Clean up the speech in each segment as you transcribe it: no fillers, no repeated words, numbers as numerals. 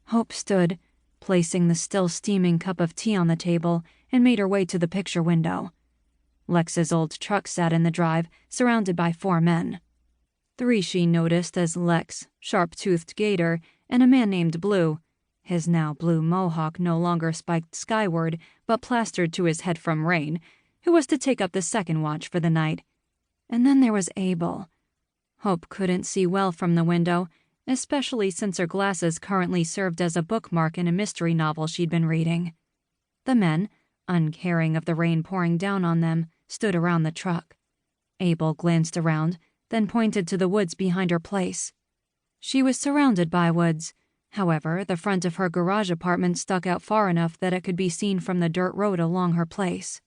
Hope stood, placing the still steaming cup of tea on the table, and made her way to the picture window. Lex's old truck sat in the drive, surrounded by 4 men. 3 she noticed as Lex, sharp-toothed Gator, and a man named Blue, his now blue mohawk no longer spiked skyward but plastered to his head from rain, who was to take up the second watch for the night. And then there was Abel. Hope couldn't see well from the window, especially since her glasses currently served as a bookmark in a mystery novel she'd been reading. The men, uncaring of the rain pouring down on them, stood around the truck. Abel glanced around, then pointed to the woods behind her place. She was surrounded by woods. However, the front of her garage apartment stuck out far enough that it could be seen from the dirt road along her place.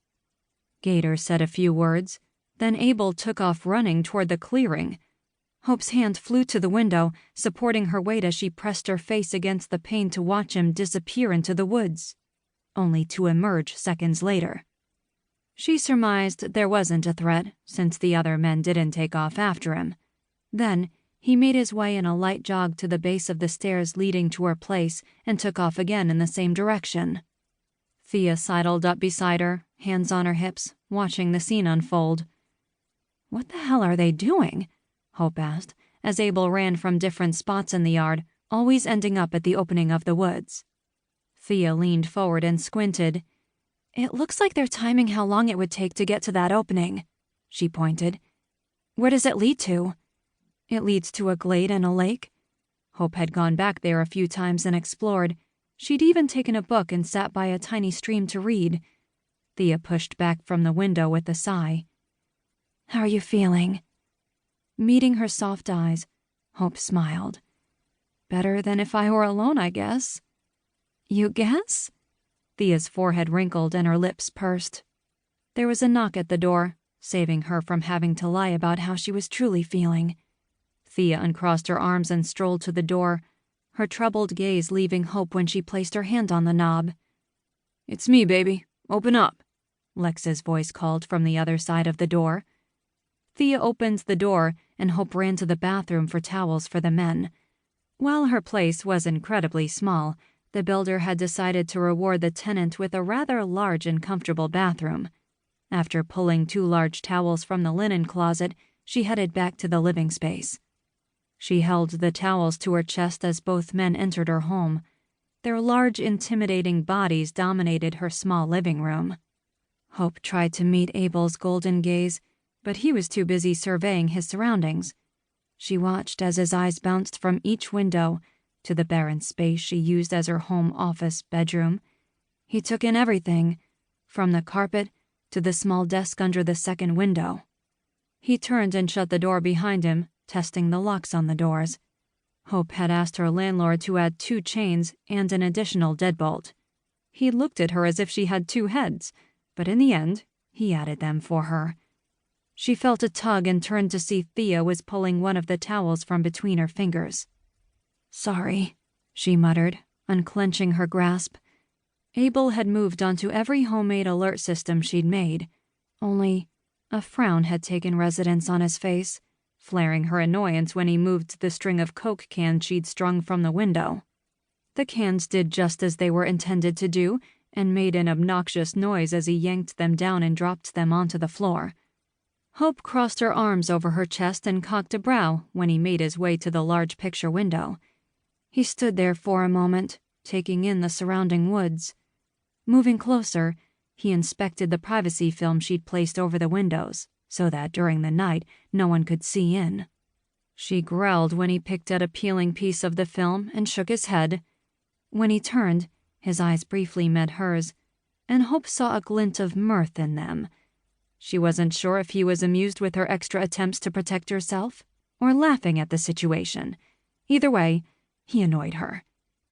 Gator said a few words, then Abel took off running toward the clearing. Hope's hand flew to the window, supporting her weight as she pressed her face against the pane to watch him disappear into the woods, only to emerge seconds later. She surmised there wasn't a threat, since the other men didn't take off after him. Then, he made his way in a light jog to the base of the stairs leading to her place and took off again in the same direction. Thea sidled up beside her, hands on her hips, watching the scene unfold. "What the hell are they doing?" Hope asked, as Abel ran from different spots in the yard, always ending up at the opening of the woods. Thea leaned forward and squinted. "It looks like they're timing how long it would take to get to that opening," she pointed. "Where does it lead to?" "It leads to a glade and a lake." Hope had gone back there a few times and explored. She'd even taken a book and sat by a tiny stream to read. Thea pushed back from the window with a sigh. "How are you feeling?" Meeting her soft eyes, Hope smiled. "Better than if I were alone, I guess." "You guess?" Thea's forehead wrinkled and her lips pursed. There was a knock at the door, saving her from having to lie about how she was truly feeling. Thea uncrossed her arms and strolled to the door, her troubled gaze leaving Hope when she placed her hand on the knob. "It's me, baby. Open up," Lex's voice called from the other side of the door. Thea opened the door, and Hope ran to the bathroom for towels for the men. While her place was incredibly small, the builder had decided to reward the tenant with a rather large and comfortable bathroom. After pulling 2 large towels from the linen closet, she headed back to the living space. She held the towels to her chest as both men entered her home. Their large, intimidating bodies dominated her small living room. Hope tried to meet Abel's golden gaze, but he was too busy surveying his surroundings. She watched as his eyes bounced from each window to the barren space she used as her home office bedroom. He took in everything, from the carpet to the small desk under the second window. He turned and shut the door behind him, testing the locks on the doors. Hope had asked her landlord to add 2 chains and an additional deadbolt. He looked at her as if she had 2 heads, but in the end, he added them for her. She felt a tug and turned to see Thea was pulling one of the towels from between her fingers. "Sorry," she muttered, unclenching her grasp. Abel had moved onto every homemade alert system she'd made. Only, a frown had taken residence on his face, flaring her annoyance when he moved the string of Coke cans she'd strung from the window. The cans did just as they were intended to do, and made an obnoxious noise as he yanked them down and dropped them onto the floor. Hope crossed her arms over her chest and cocked a brow when he made his way to the large picture window. He stood there for a moment, taking in the surrounding woods. Moving closer, he inspected the privacy film she'd placed over the windows, so that during the night no one could see in. She growled when he picked at a peeling piece of the film and shook his head. When he turned, his eyes briefly met hers, and Hope saw a glint of mirth in them. She wasn't sure if he was amused with her extra attempts to protect herself or laughing at the situation. Either way, he annoyed her.